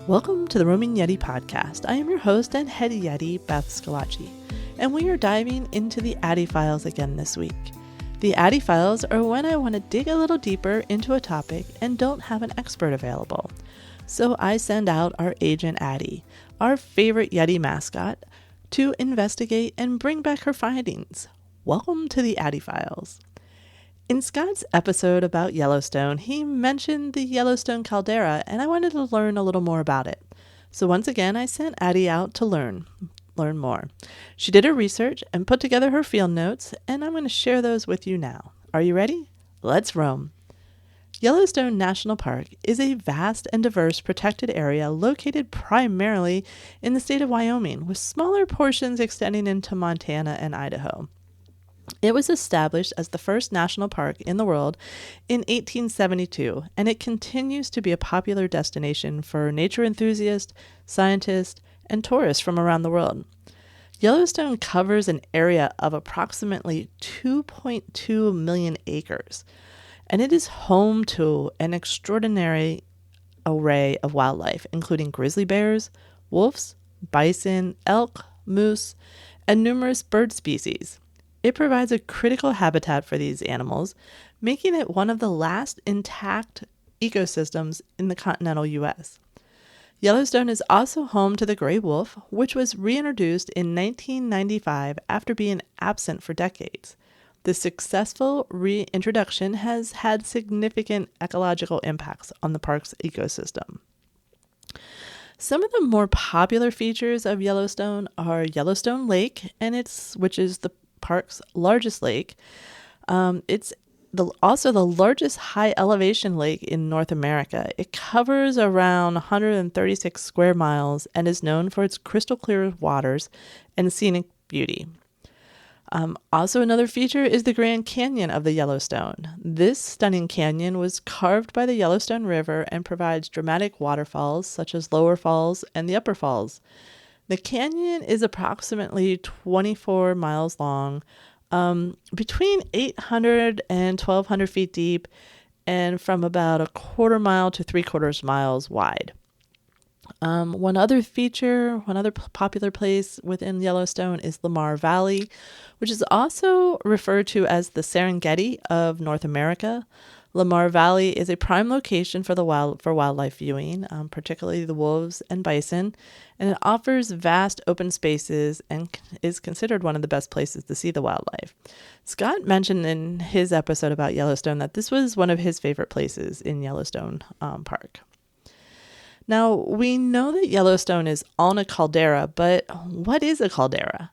Welcome to the Roaming Yeti podcast. I am your host and head Yeti, Beth Scalacci, and we are diving into the Addi Files again this week. The Addi Files are when I want to dig a little deeper into a topic and don't have an expert available. So I send out our agent Addi, our favorite Yeti mascot, to investigate and bring back her findings. Welcome to the Addi Files. In Scott's episode about Yellowstone, he mentioned the Yellowstone Caldera, and I wanted to learn a little more about it. So once again, I sent Addi out to learn more. She did her research and put together her field notes, and I'm going to share those with you now. Are you ready? Let's roam. Yellowstone National Park is a vast and diverse protected area located primarily in the state of Wyoming, with smaller portions extending into Montana and Idaho. It was established as the first national park in the world in 1872, and it continues to be a popular destination for nature enthusiasts, scientists, and tourists from around the world. Yellowstone covers an area of approximately 2.2 million acres, and it is home to an extraordinary array of wildlife, including grizzly bears, wolves, bison, elk, moose, and numerous bird species. It provides a critical habitat for these animals, making it one of the last intact ecosystems in the continental U.S. Yellowstone is also home to the gray wolf, which was reintroduced in 1995 after being absent for decades. The successful reintroduction has had significant ecological impacts on the park's ecosystem. Some of the more popular features of Yellowstone are Yellowstone Lake, which is the park's largest lake. It's also the largest high elevation lake in North America. It covers around 136 square miles and is known for its crystal clear waters and scenic beauty. Also, another feature is the Grand Canyon of the Yellowstone. This stunning canyon was carved by the Yellowstone River and provides dramatic waterfalls such as Lower Falls and the Upper Falls. The canyon is approximately 24 miles long, between 800 and 1,200 feet deep, and from about a quarter mile to 3/4 miles wide. One other popular place within Yellowstone is Lamar Valley, which is also referred to as the Serengeti of North America. Lamar Valley is a prime location for wildlife viewing, particularly the wolves and bison, and it offers vast open spaces and is considered one of the best places to see the wildlife. Scott mentioned in his episode about Yellowstone that this was one of his favorite places in Yellowstone Park. Now, we know that Yellowstone is on a caldera, but what is a caldera?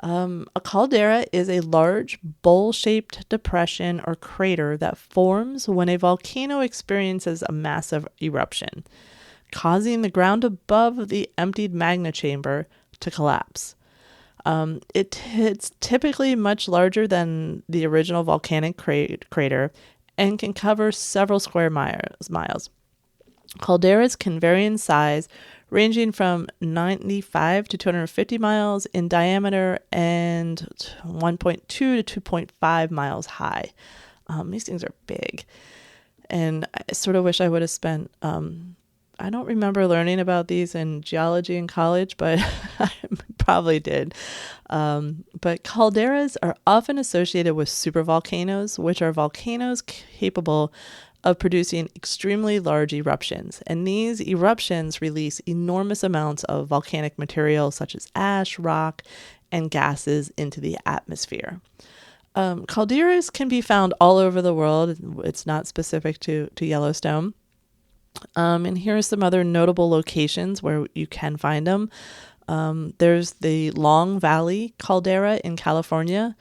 A caldera is a large bowl-shaped depression or crater that forms when a volcano experiences a massive eruption, causing the ground above the emptied magma chamber to collapse. It's typically much larger than the original volcanic crater and can cover several square miles. Calderas can vary in size, ranging from 95 to 250 miles in diameter and 1.2 to 2.5 miles high. These things are big. And I sort of wish I would have spent, I don't remember learning about these in geology in college, but I probably did. But calderas are often associated with supervolcanoes, which are volcanoes capable of producing extremely large eruptions. And these eruptions release enormous amounts of volcanic material such as ash, rock, and gases into the atmosphere. Calderas can be found all over the world. It's not specific to Yellowstone. And here are some other notable locations where you can find them. There's the Long Valley Caldera in California,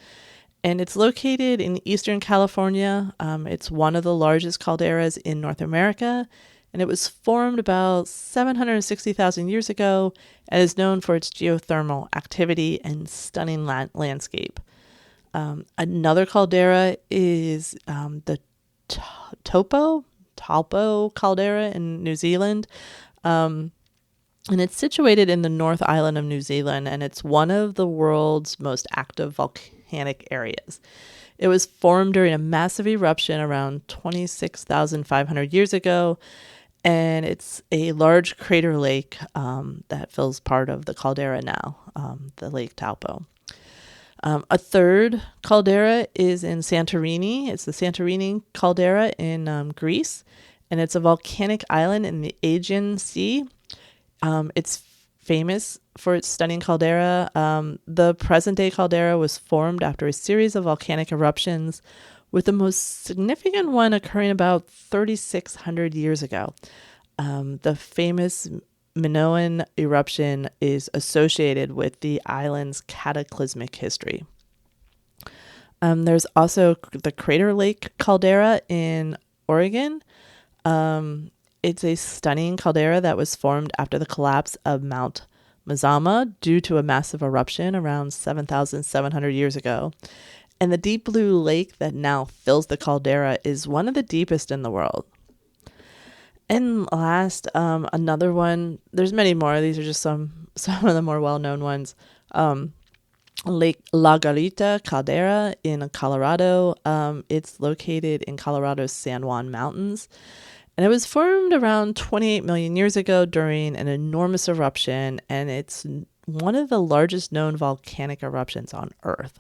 and it's located in Eastern California. It's one of the largest calderas in North America, and it was formed about 760,000 years ago and is known for its geothermal activity and stunning landscape. Another caldera is the Taupo caldera in New Zealand. And it's situated in the North Island of New Zealand, and it's one of the world's most active volcanic areas. It was formed during a massive eruption around 26,500 years ago, and it's a large crater lake that fills part of the caldera now, the Lake Taupo. A third caldera is in Santorini. It's the Santorini caldera in Greece, and it's a volcanic island in the Aegean Sea. It's famous for its stunning caldera. The present-day caldera was formed after a series of volcanic eruptions, with the most significant one occurring about 3,600 years ago. The famous Minoan eruption is associated with the island's cataclysmic history. There's also the Crater Lake caldera in Oregon. It's a stunning caldera that was formed after the collapse of Mount Mazama due to a massive eruption around 7,700 years ago. And the deep blue lake that now fills the caldera is one of the deepest in the world. And last, another one, there's many more. These are just some of the more well-known ones. Lake La Garita Caldera in Colorado. It's located in Colorado's San Juan Mountains. And it was formed around 28 million years ago during an enormous eruption. And it's one of the largest known volcanic eruptions on Earth.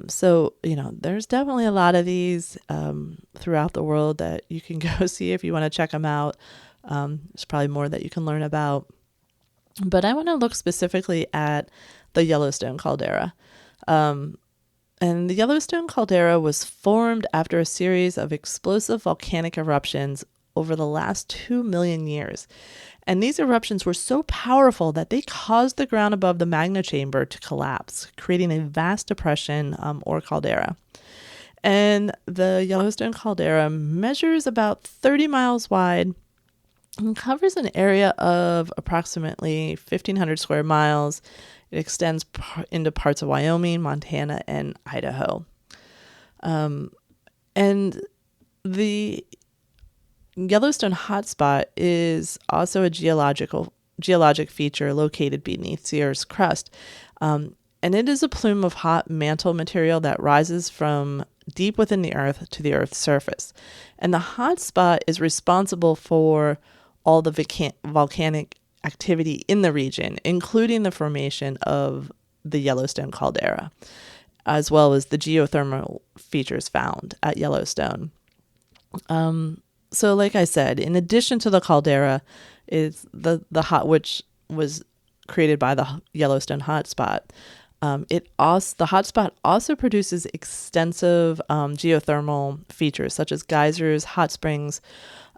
So, there's definitely a lot of these throughout the world that you can go see if you want to check them out. There's probably more that you can learn about. But I want to look specifically at the Yellowstone Caldera. And the Yellowstone Caldera was formed after a series of explosive volcanic eruptions over the last 2 million years. And these eruptions were so powerful that they caused the ground above the magma chamber to collapse, creating a vast depression or caldera. And the Yellowstone Caldera measures about 30 miles wide and covers an area of approximately 1,500 square miles. It extends into parts of Wyoming, Montana, and Idaho. And the Yellowstone hotspot is also a geologic feature located beneath the Earth's crust. And it is a plume of hot mantle material that rises from deep within the Earth to the Earth's surface. And the hotspot is responsible for all the volcanic activity in the region, including the formation of the Yellowstone Caldera, as well as the geothermal features found at Yellowstone. So like I said, in addition to the caldera is the which was created by the Yellowstone hotspot. The hotspot also produces extensive geothermal features such as geysers, hot springs,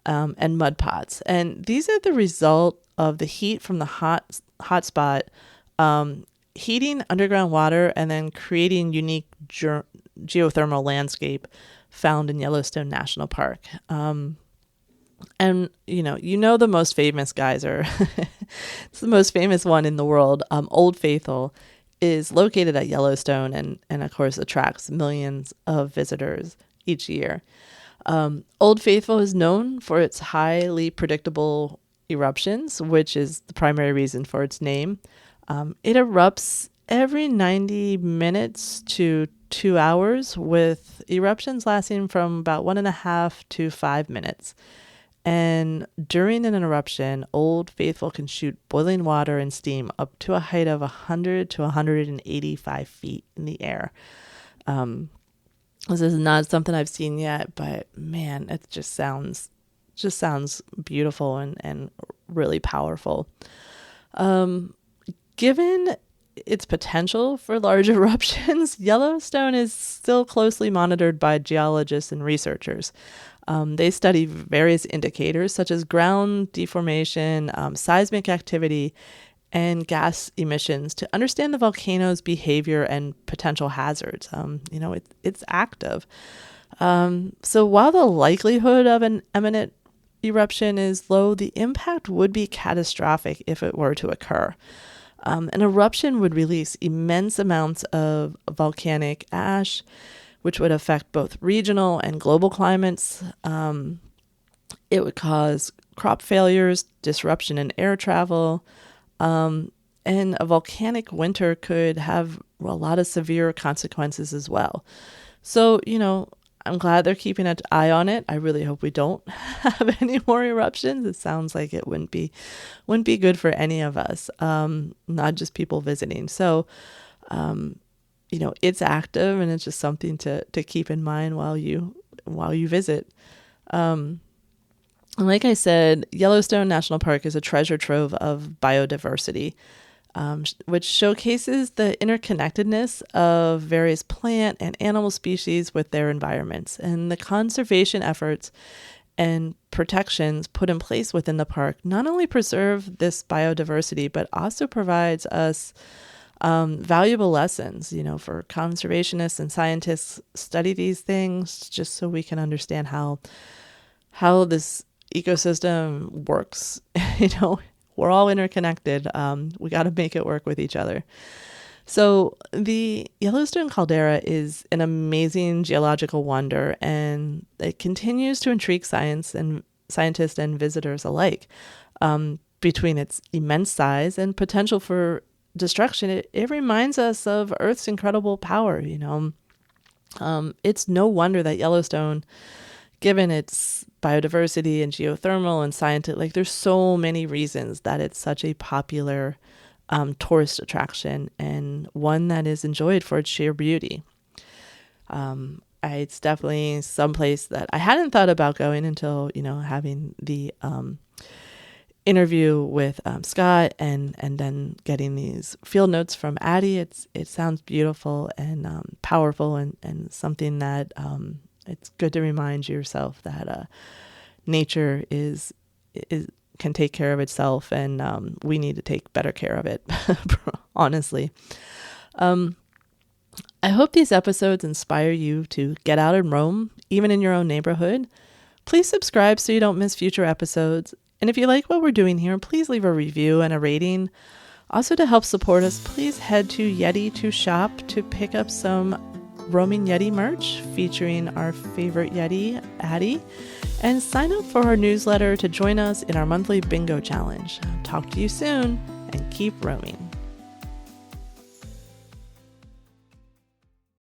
and mud pots. And these are the result of the heat from the hotspot heating underground water and then creating unique geothermal landscape found in Yellowstone National Park. And the most famous geyser, it's the most famous one in the world. Old Faithful is located at Yellowstone and of course attracts millions of visitors each year. Old Faithful is known for its highly predictable eruptions, which is the primary reason for its name. It erupts every 90 minutes to 2 hours, with eruptions lasting from about 1.5 to 5 minutes. And during an eruption, Old Faithful can shoot boiling water and steam up to a height of 100 to 185 feet in the air. This is not something I've seen yet, but man, it just sounds beautiful and really powerful. Given its potential for large eruptions, Yellowstone is still closely monitored by geologists and researchers. They study various indicators such as ground deformation, seismic activity, and gas emissions to understand the volcano's behavior and potential hazards. It's active. So while the likelihood of an imminent eruption is low, the impact would be catastrophic if it were to occur. An eruption would release immense amounts of volcanic ash, which would affect both regional and global climates. It would cause crop failures, disruption in air travel, and a volcanic winter could have a lot of severe consequences as well. So, I'm glad they're keeping an eye on it. I really hope we don't have any more eruptions. It sounds like it wouldn't be good for any of us, not just people visiting. So, it's active, and it's just something to keep in mind while you visit. Like I said, Yellowstone National Park is a treasure trove of biodiversity, which showcases the interconnectedness of various plant and animal species with their environments, and the conservation efforts and protections put in place within the park not only preserve this biodiversity, but also provides us valuable lessons, for conservationists and scientists study these things just so we can understand how this ecosystem works. We're all interconnected. We got to make it work with each other. So the Yellowstone Caldera is an amazing geological wonder, and it continues to intrigue scientists and visitors alike. Between its immense size and potential for destruction, it reminds us of Earth's incredible power. It's no wonder that Yellowstone, given its biodiversity and geothermal and scientific, there's so many reasons that it's such a popular tourist attraction, and one that is enjoyed for its sheer beauty. It's definitely someplace that I hadn't thought about going until, having the interview with Scott and then getting these field notes from Addi. It sounds beautiful and powerful, and something that it's good to remind yourself that nature can take care of itself, and we need to take better care of it, honestly. I hope these episodes inspire you to get out and roam, even in your own neighborhood. Please subscribe so you don't miss future episodes. And if you like what we're doing here, please leave a review and a rating. Also, to help support us, please head to Yeti2 shop to pick up some Roaming Yeti merch featuring our favorite Yeti, Addi, and sign up for our newsletter to join us in our monthly bingo challenge. Talk to you soon, and keep roaming.